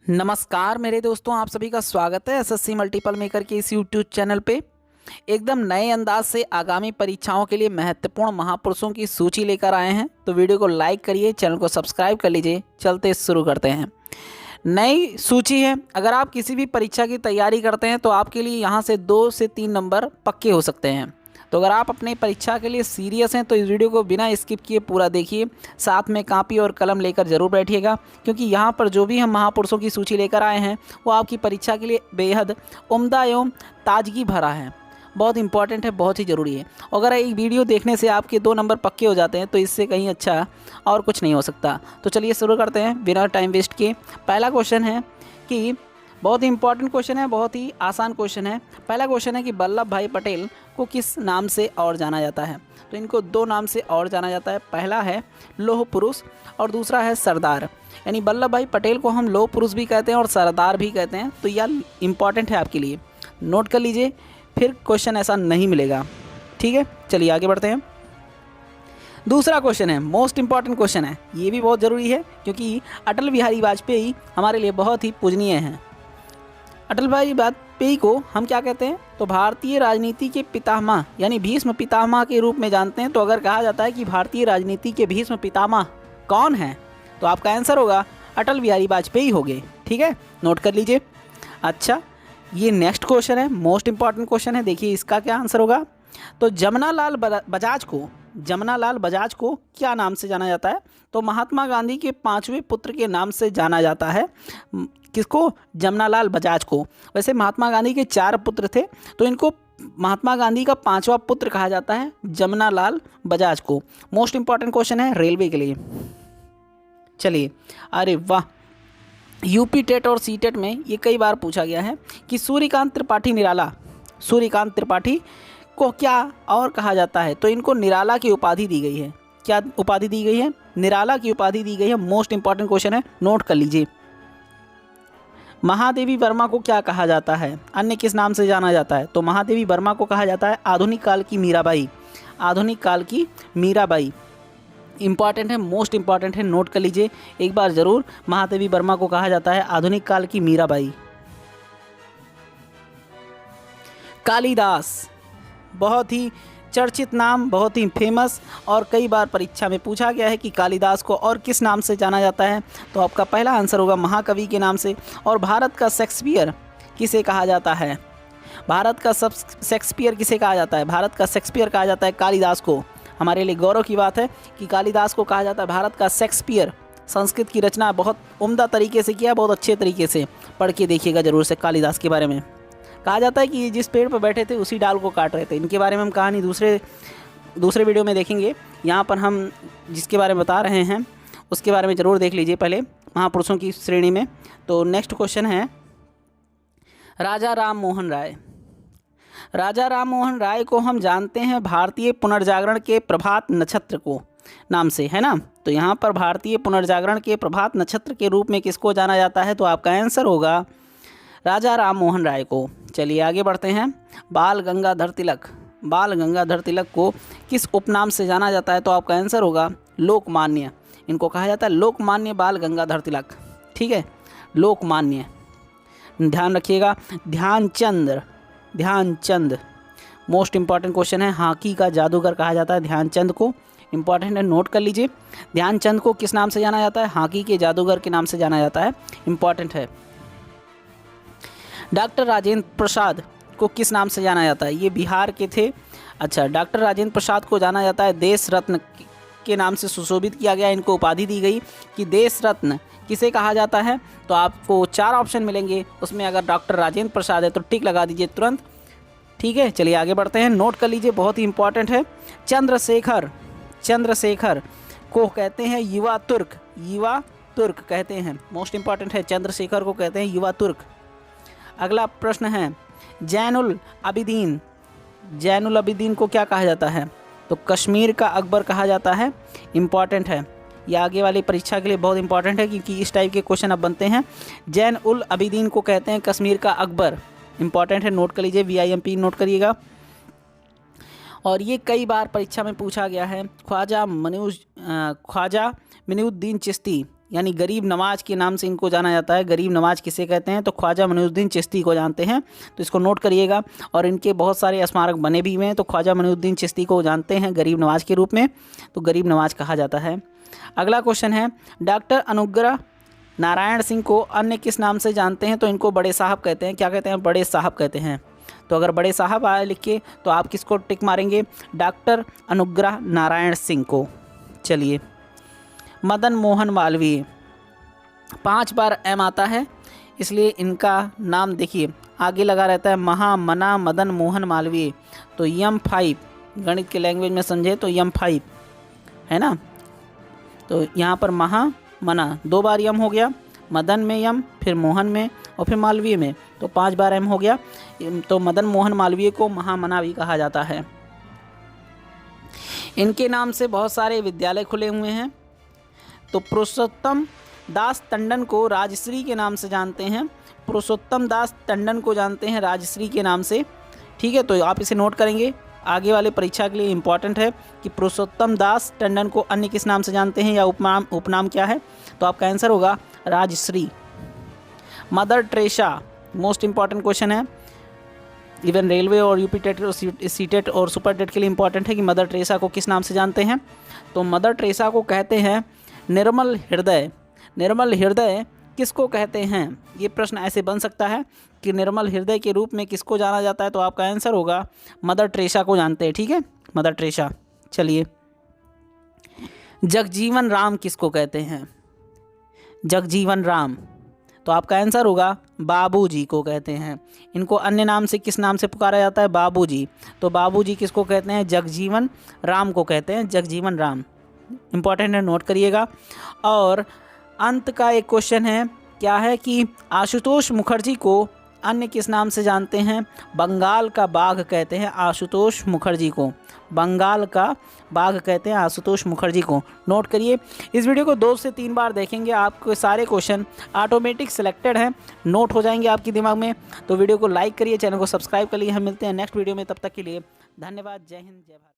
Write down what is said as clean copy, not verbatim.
नमस्कार मेरे दोस्तों, आप सभी का स्वागत है एसएससी मल्टीपल मेकर के इस यूट्यूब चैनल पे। एकदम नए अंदाज से आगामी परीक्षाओं के लिए महत्वपूर्ण महापुरुषों की सूची लेकर आए हैं। तो वीडियो को लाइक करिए, चैनल को सब्सक्राइब कर लीजिए। चलते शुरू करते हैं। नई सूची है। अगर आप किसी भी परीक्षा की तैयारी करते हैं तो आपके लिए यहाँ से 2 से 3 नंबर पक्के हो सकते हैं। तो अगर आप अपनी परीक्षा के लिए सीरियस हैं तो इस वीडियो को बिना स्किप किए पूरा देखिए। साथ में कापी और कलम लेकर ज़रूर बैठिएगा, क्योंकि यहाँ पर जो भी हम महापुरुषों की सूची लेकर आए हैं वो आपकी परीक्षा के लिए बेहद उम्दा एवं ताजगी भरा है। बहुत इंपॉर्टेंट है, बहुत ही ज़रूरी है। अगर एक वीडियो देखने से आपके 2 नंबर पक्के हो जाते हैं तो इससे कहीं अच्छा और कुछ नहीं हो सकता। तो चलिए शुरू करते हैं बिना टाइम वेस्ट किए। पहला क्वेश्चन है कि बहुत ही इंपॉर्टेंट क्वेश्चन है, बहुत ही आसान क्वेश्चन है। पहला क्वेश्चन है कि वल्लभ भाई पटेल को किस नाम से और जाना जाता है। तो इनको 2 नाम से और जाना जाता है। पहला है लौह पुरुष और दूसरा है सरदार। यानी वल्लभ भाई पटेल को हम लौह पुरुष भी कहते हैं और सरदार भी कहते हैं। तो यह इंपॉर्टेंट है आपके लिए, नोट कर लीजिए, फिर क्वेश्चन ऐसा नहीं मिलेगा। ठीक है, चलिए आगे बढ़ते हैं। दूसरा क्वेश्चन है, मोस्ट इंपॉर्टेंट क्वेश्चन है, ये भी बहुत ज़रूरी है क्योंकि अटल बिहारी वाजपेयी हमारे लिए बहुत ही पूजनीय हैं। अटल बिहारी वाजपेयी को हम क्या कहते हैं? तो भारतीय राजनीति के पितामह यानी भीष्म पितामह के रूप में जानते हैं। तो अगर कहा जाता है कि भारतीय राजनीति के भीष्म पितामह कौन हैं, तो आपका आंसर होगा अटल बिहारी वाजपेयी होंगे। ठीक है, नोट कर लीजिए। अच्छा, ये नेक्स्ट क्वेश्चन है, मोस्ट इंपॉर्टेंट क्वेश्चन है। देखिए इसका क्या आंसर होगा। तो जमनालाल बजाज को क्या नाम से जाना जाता है? तो महात्मा गांधी के 5वें पुत्र के नाम से जाना जाता है। किसको? जमनालाल बजाज को। वैसे महात्मा गांधी के 4 पुत्र थे, तो इनको महात्मा गांधी का 5वां पुत्र कहा जाता है, जमनालाल बजाज को। मोस्ट इंपॉर्टेंट क्वेश्चन है रेलवे के लिए। चलिए, अरे वाह, यूपी टेट और सी टेट में ये कई बार पूछा गया है कि सूर्यकांत त्रिपाठी को क्या और कहा जाता है? तो इनको निराला की उपाधि दी गई है। क्या उपाधि दी गई है? निराला की उपाधि दी गई है। मोस्ट इंपॉर्टेंट क्वेश्चन है, नोट कर लीजिए। महादेवी वर्मा को क्या कहा जाता है? अन्य किस नाम से जाना जाता है? तो महादेवी वर्मा को कहा जाता है आधुनिक काल की मीराबाई। इंपॉर्टेंट है, मोस्ट इंपॉर्टेंट है, नोट कर लीजिए एक बार ज़रूर। महादेवी वर्मा को कहा जाता है आधुनिक काल की मीराबाई। कालिदास, बहुत ही चर्चित नाम, बहुत ही फेमस, और कई बार परीक्षा में पूछा गया है कि कालिदास को और किस नाम से जाना जाता है। तो आपका पहला आंसर होगा महाकवि के नाम से। और भारत का शेक्सपियर किसे कहा जाता है? भारत का शेक्सपियर किसे कहा जाता है? भारत का शेक्सपियर कहा जाता है कालिदास को। हमारे लिए गौरव की बात है कि कालिदास को कहा जाता है भारत का शेक्सपियर। संस्कृत की रचना बहुत उम्दा तरीके से किया, बहुत अच्छे तरीके से। पढ़ के देखिएगा ज़रूर से कालिदास के बारे में। कहा जाता है कि ये जिस पेड़ पर बैठे थे उसी डाल को काट रहे थे। इनके बारे में हम कहानी दूसरे वीडियो में देखेंगे। यहाँ पर हम जिसके बारे में बता रहे हैं उसके बारे में ज़रूर देख लीजिए पहले महापुरुषों की श्रेणी में। तो नेक्स्ट क्वेश्चन है राजा राम मोहन राय को हम जानते हैं भारतीय पुनर्जागरण के प्रभात नक्षत्र को नाम से, है ना। तो यहाँ पर भारतीय पुनर्जागरण के प्रभात नक्षत्र के रूप में किसको जाना जाता है? तो आपका आंसर होगा राजा राम मोहन राय को। चलिए आगे बढ़ते हैं। बाल गंगाधर तिलक को किस उपनाम से जाना जाता है? तो आपका आंसर होगा लोकमान्य। इनको कहा जाता है लोकमान्य बाल गंगाधर तिलक। ठीक है, लोकमान्य। ध्यान रखिएगा। ध्यानचंद मोस्ट इंपॉर्टेंट क्वेश्चन है। हॉकी का जादूगर कहा जाता है ध्यानचंद को। इंपॉर्टेंट है, नोट कर लीजिए। ध्यानचंद को किस नाम से जाना जाता है? हॉकी के जादूगर के नाम से जाना जाता है। इंपॉर्टेंट है। डॉक्टर राजेंद्र प्रसाद को किस नाम से जाना जाता है? ये बिहार के थे। अच्छा, डॉक्टर राजेंद्र प्रसाद को जाना जाता है देश रत्न के नाम से सुशोभित किया गया। इनको उपाधि दी गई कि देश रत्न किसे कहा जाता है? तो आपको 4 ऑप्शन मिलेंगे, उसमें अगर डॉक्टर राजेंद्र प्रसाद है तो टिक लगा दीजिए तुरंत। ठीक है, चलिए आगे बढ़ते हैं। नोट कर लीजिए, बहुत ही इंपॉर्टेंट है। चंद्रशेखर को कहते हैं युवा तुर्क कहते हैं। मोस्ट इंपॉर्टेंट है, चंद्रशेखर को कहते हैं युवा तुर्क। अगला प्रश्न है जैनुल अबिदीन को क्या कहा जाता है? तो कश्मीर का अकबर कहा जाता है। इंपॉर्टेंट है, यह आगे वाली परीक्षा के लिए बहुत इंपॉर्टेंट है क्योंकि इस टाइप के क्वेश्चन अब बनते हैं। जैन उल अबिदीन को कहते हैं कश्मीर का अकबर। इंपॉर्टेंट है, नोट कर लीजिए, VIMP नोट करिएगा। और ये कई बार परीक्षा में पूछा गया है। ख्वाजा मिनुद्दीन चिश्ती यानी गरीब नवाज के नाम से इनको जाना जाता है। गरीब नवाज किसे कहते हैं? तो ख्वाजा मोइनुद्दीन चिश्ती को जानते हैं, तो इसको नोट करिएगा। और इनके बहुत सारे स्मारक बने भी हुए हैं, तो ख्वाजा मोइनुद्दीन चिश्ती को जानते हैं गरीब नवाज के रूप में, तो गरीब नवाज कहा जाता है। अगला क्वेश्चन है, डॉक्टर अनुग्रह नारायण सिंह को अन्य किस नाम से जानते हैं? तो इनको बड़े साहब कहते हैं। क्या कहते हैं? बड़े साहब कहते हैं। तो अगर बड़े साहब आए लिख के तो आप किसको टिक मारेंगे? डॉक्टर अनुग्रह नारायण सिंह को। चलिए, मदन मोहन मालवीय, 5 बार एम आता है, इसलिए इनका नाम देखिए आगे लगा रहता है, महामना मदन मोहन मालवीय। तो M5 गणित के लैंग्वेज में समझे तो M5 है ना। तो यहाँ पर महामना 2 बार यम हो गया, मदन में यम, फिर मोहन में और फिर मालवीय में, तो 5 बार एम हो गया। तो मदन मोहन मालवीय को महामना भी कहा जाता है। इनके नाम से बहुत सारे विद्यालय खुले हुए हैं। तो पुरुषोत्तम दास टंडन को राजश्री के नाम से जानते हैं। पुरुषोत्तम दास टंडन को जानते हैं राजश्री के नाम से। ठीक है, तो आप इसे नोट करेंगे, आगे वाले परीक्षा के लिए इम्पॉर्टेंट है कि पुरुषोत्तम दास टंडन को अन्य किस नाम से जानते हैं या उपनाम क्या है? तो आपका आंसर होगा Rajshree. Mother Teresa, most important question है, इवन रेलवे और यूपी टेट और सीटेट और सुपर टेट के लिए इंपॉर्टेंट है कि मदर टेरेसा को किस नाम से जानते हैं? तो मदर टेरेसा को कहते हैं निर्मल हृदय। निर्मल हृदय किसको कहते हैं? ये प्रश्न ऐसे बन सकता है कि निर्मल हृदय के रूप में किसको जाना जाता है? तो आपका आंसर होगा मदर टेरेसा को जानते हैं। ठीक है, मदर टेरेसा। चलिए, जगजीवन राम किसको कहते हैं? जगजीवन राम, तो आपका आंसर होगा बाबूजी को कहते हैं। इनको अन्य नाम से किस नाम से पुकारा जाता है? बाबूजी। तो बाबूजी किसको कहते हैं? जगजीवन राम को कहते हैं, जगजीवन राम। इंपॉर्टेंट है, नोट करिएगा। और अंत का एक क्वेश्चन है, क्या है कि आशुतोष मुखर्जी को अन्य किस नाम से जानते हैं? बंगाल का बाघ कहते हैं आशुतोष मुखर्जी को। बंगाल का बाघ कहते हैं आशुतोष मुखर्जी को। नोट करिए, इस वीडियो को 2 से 3 बार देखेंगे, आपके सारे क्वेश्चन ऑटोमेटिक सिलेक्टेड हैं, नोट हो जाएंगे आपके दिमाग में। तो वीडियो को लाइक करिए, चैनल को सब्सक्राइब करिए। हम मिलते हैं नेक्स्ट वीडियो में, तब तक के लिए धन्यवाद। जय हिंद, जय भारत।